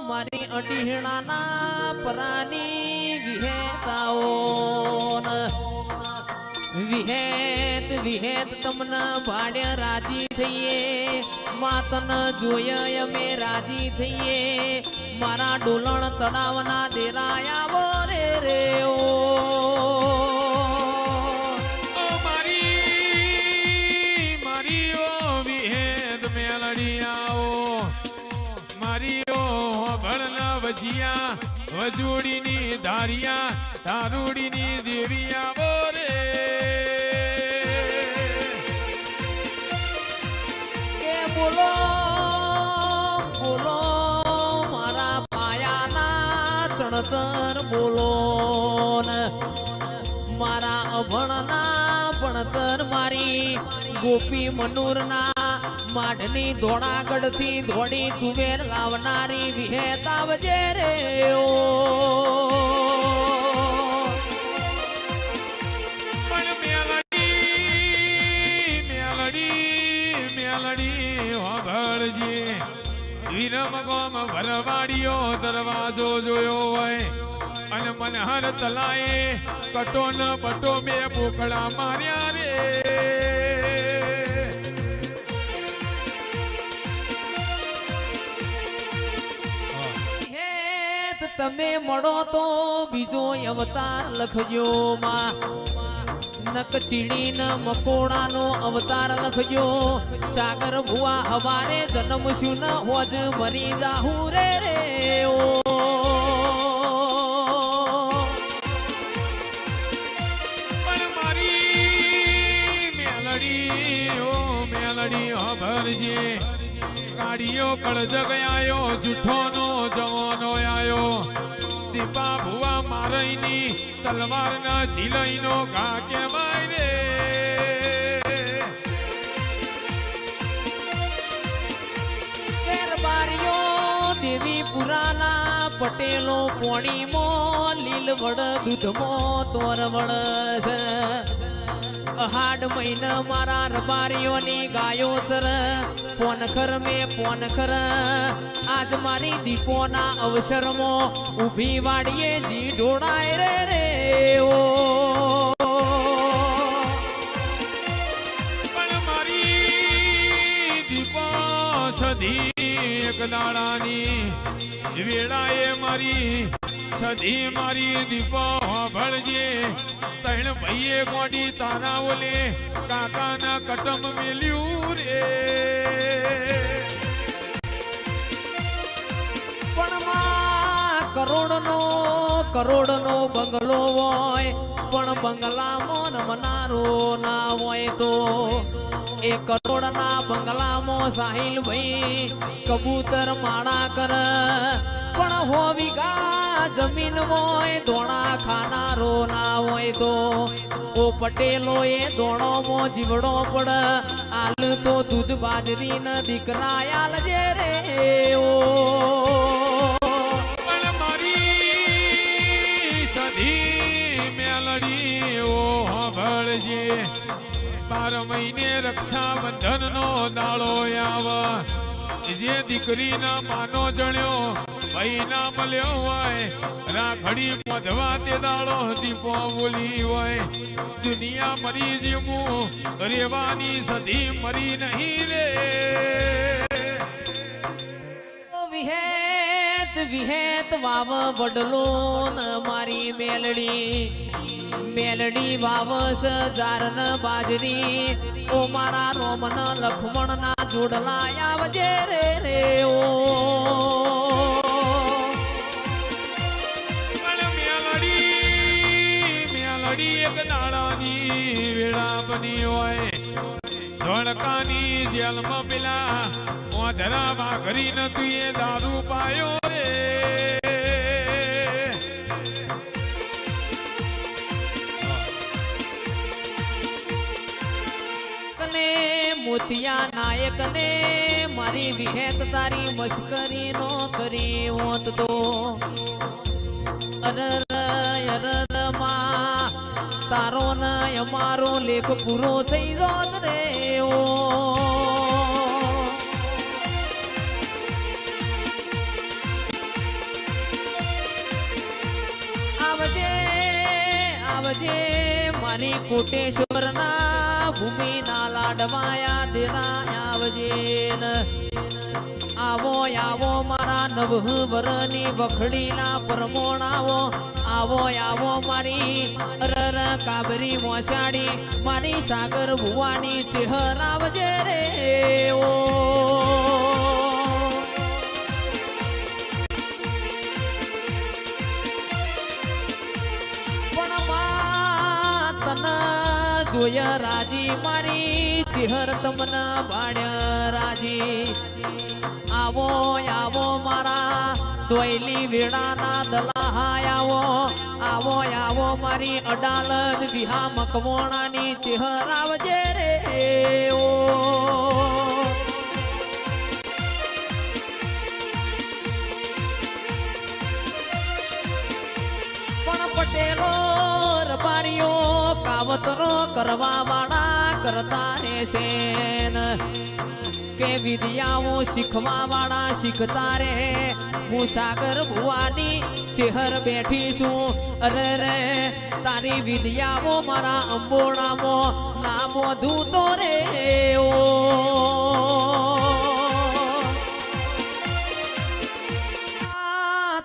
મારી અડીહણાના પરાની વિહેતાઓ વિહેત વિહેત તમને ભાડે રાજી થઈએ માતન જોય અમે રાજી થઈએ મારા ડોલણ તળાવના દેરાયા રે રે ઓ વજુડી ની ધારિયા તારુડી ની દેવિયા બોરે કે બોલો બોલો મારા પાયાના ચણતર બોલો ને મારા અભણના ભણતર મારી ગોપી મનૂરના માઢની ધોળાગઢથી ધોળી તુવેર લાવનારી વિહેતા વજે રે ઓ મેલડી હોભળજી વિરમ ગોમ ભરવાડીયો દરવાજો જોયો હોય અને મનહર તલાએ કટો ન બટો બે બોકડા માર્યા રે તમે મળો તો બીજો અવતાર લખજો માં નક ચીડી ન મકોડાનો અવતાર લખજો સાગર ભુવા હવારે જન્મશું ન હોજ મરી જાહુ રે રે ઓ પણ મારી મેલડી હભરજે ગાડીઓ કળ જગયાયો જૂઠો નો જવાનો આયો દીપા ભુવા મારઈની તલવાર ના ચીલઈ નો ઘા કેવાય રે બારીઓ દેવી પુરાના પટેલો પોણીમો લીલવડ દૂધમો તોરવડ છે અહાડ મહિના મારા રબારીઓની ગાયો સર પોનખર મેં પોનખર આજ મારી દીપોના અવસરમાં ઊભી વાડીએ જી ઢોળાય રે રે ઓ પણ મારી દીપો સધી એક દાડાની વેળાએ મારી સધી મારી દીપો ભળજે તૈણ ભાઈએ ગોડી તારા ઓલે કાકાના કટમ મેલ્યું રે કરોડનો બંગલો હોય પણ બંગલામાં રમનારો ના હોય તો એ કરોડના બંગલામાં સાહિલ ભાઈ કબૂતર માળા કર પણ હો વીઘા જમીન હોય ધોણા ખાનારો ના હોય તો ઓ પટેલો એ ધોણોમાં જીવડો પડ આલ તો દૂધ બાજરી ન દીકરા આલ જે રે ઓ બાર મહિને રક્ષાબંધન નો દાળો આવ જે દીકરીના માનો જણ્યો ભાઈ ના મળ્યો હોય રાખડી મોઢવા તે દાડો દીપો બોલી હોય દુનિયા મરી જીવું રેવાની સધી મરી નહીં રે વિહેત વિહેત વાવ વડલો ન મારી મેલડી વાવસ જારન બાજરી ઓ મારા રોમન લખમણ ના જોડલા આવજે રે રે ઓ મેલડી એક દાડાની વેળા બની હોય ધોળકાની જેલમાં પેલા ઓધરા વાઘરી ન તું એ દારૂ પાયો રે મોતિયા નાયક ને મારી વિહેત તારી મશ્કરી નો કરી હોત તો અરર માં તારો ન અમારો લેખ પૂરો થઈ જોત રે ઓ કોટેશ્વરના ભૂમિના લાડવાયા દેરા આવજેન આવો આવો મારા નવ વરની વખડીના પરમોણાવો આવો આવો મારી અરર કાબરી મોસાડી મારી સાગર ભુવાની ચહેરાવજે રે ઓ જોય રાજી મારી ચિહર તમને ભાડ્યા રાજી આવો આવો મારા દોયલી વેડાના દલાહાય આવો આવો મારી અડાલદ વિહા મકવોણાની ચિહર આવજે રે ઓ પણ પટેલો રબારીઓ કાવતરો કરવા વાળા કરતા રહેશે કે વિદ્યાઓ શીખવા વાળા શીખતા રે હું સાગર ભુવાની ચેહર બેઠી છું અરે રે તારી વિદ્યાઓ મારા અંબોણામાં ના બોધું તો રે ઓ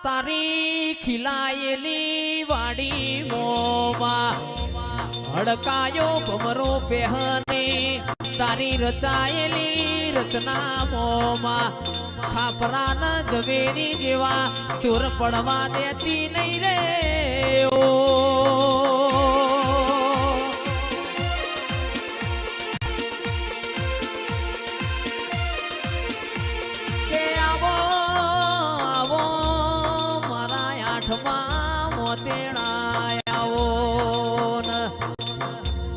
તારી ખીલાયેલી વાડી મોમાં હડકાયો ભમરો પહેને તારી રચાયેલી રચના મોમાં ખાપરાના ઝવેરી જેવા ચોર પડવા દેતી નહીં રે ઓ કે આવો આવો મારા આઠમા મોતેણા આવો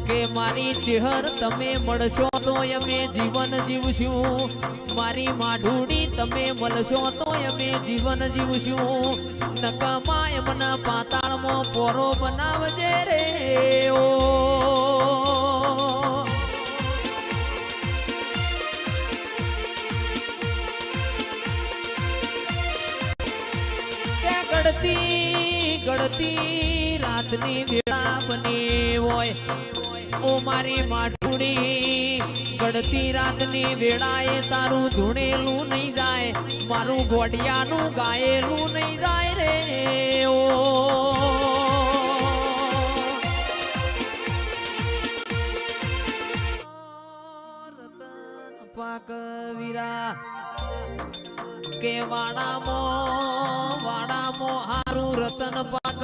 કે મારી ચેહર તમે મળશો તો અમે જીવન જીવશું મારી માઢુડી તમે મળશો તો અમે જીવન જીવશું નકમાં એમના પાતાળમાં પોરો બનાવજે રે ઓ ગળતી ગળતી રાતની વેળા બની હોય ઓ મારી માઠુડી ગળતી રાતની વેળાએ તારું ધૂણેલું નહીં જાય મારું ગોડિયાનું ગાયેલું નહીં જાય રે ઓ રતન પાક વીરા કે વાડામો હારું રતન પાક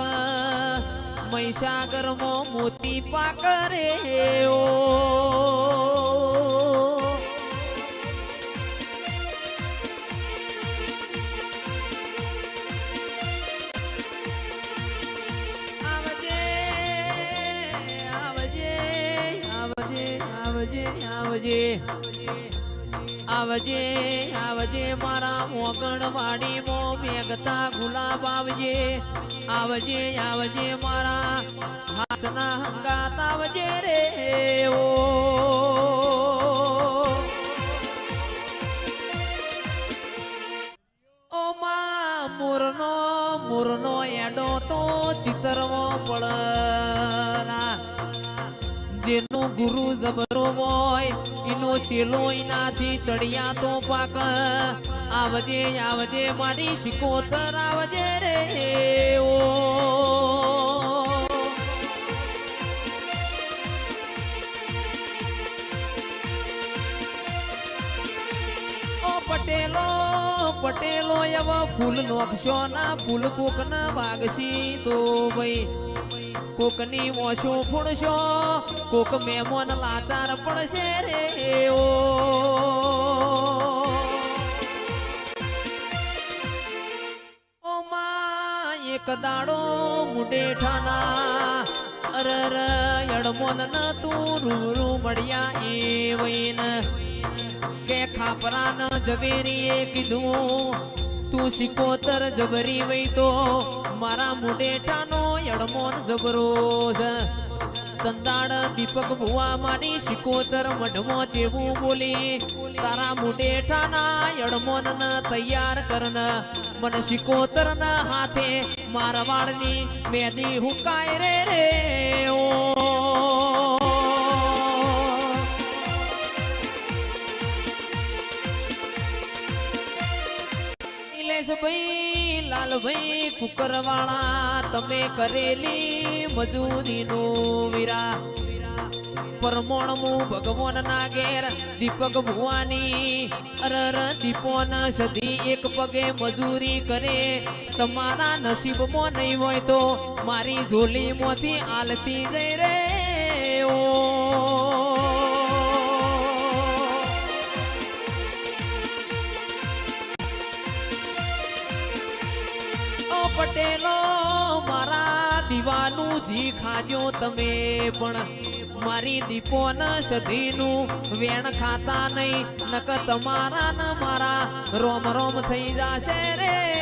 મહીસાગરમો મોતી પાક રે ઓ આવજે આવજે આવજે આવજે આવજે આવજે આવજે મારા મોગણ વાડીમાં મેઘતા ગુલાબ આવજે આવજે આવજે મારા હાથના હંગાત આવજે રે ઓ ઓ માં મુરનો એડો તો ચિતરવો પડના જેનો ગુરુ જબરો હોય એનો ચેલો એનાથી ચડિયા તો પાક આવજે આવજે મારી શિકોતર આવજે રે ઓ પટેલો પટેલો એવા ફૂલ નોખશો ના ફૂલ કોક ના વાગશી તો ભાઈ કોકની મોશો ફૂડશો કોક મેમોન લાચાર પડશે રે ઓ એક દાડો મુડેઠાના અરર યડમોન ન તું રૂરૂ મળ્યા એ વૈન કે ખાપરા ન ઝવેરીએ કીધું તું સિકોતર જબરી વઈ તો મારા મુડેઠાનો યડમોન જબરો છે તંદાડ દીપક ભુવા મારી સિકોતર મઢમાં જેવું બોલી તારા મુડેઠાના યડમોન ન તૈયાર કરન મને સિકોતર ના હાથે મારવાડની મેદી હુકાય રે રે ઓ જયેશભાઈ લાલભાઈ કુકરવાળા તમે કરેલી મજૂરીનું વીરા પરમોણમું ભગવાન ના ઘેર દીપક ભુવાની અરર દીપોન સધી એક પગે મજૂરી કરે તમારા નસીબમાં નહીં હોય તો મારી ઝોલીમાંથી આલતી જઈ રે ઓ પટેલો મારા દીવાનું જી ખાજો તમે પણ મારી દીપોન સધીનું વેણ ખાતા નહીં નક તમારા ન મારા રોમ રોમ થઈ જશે રે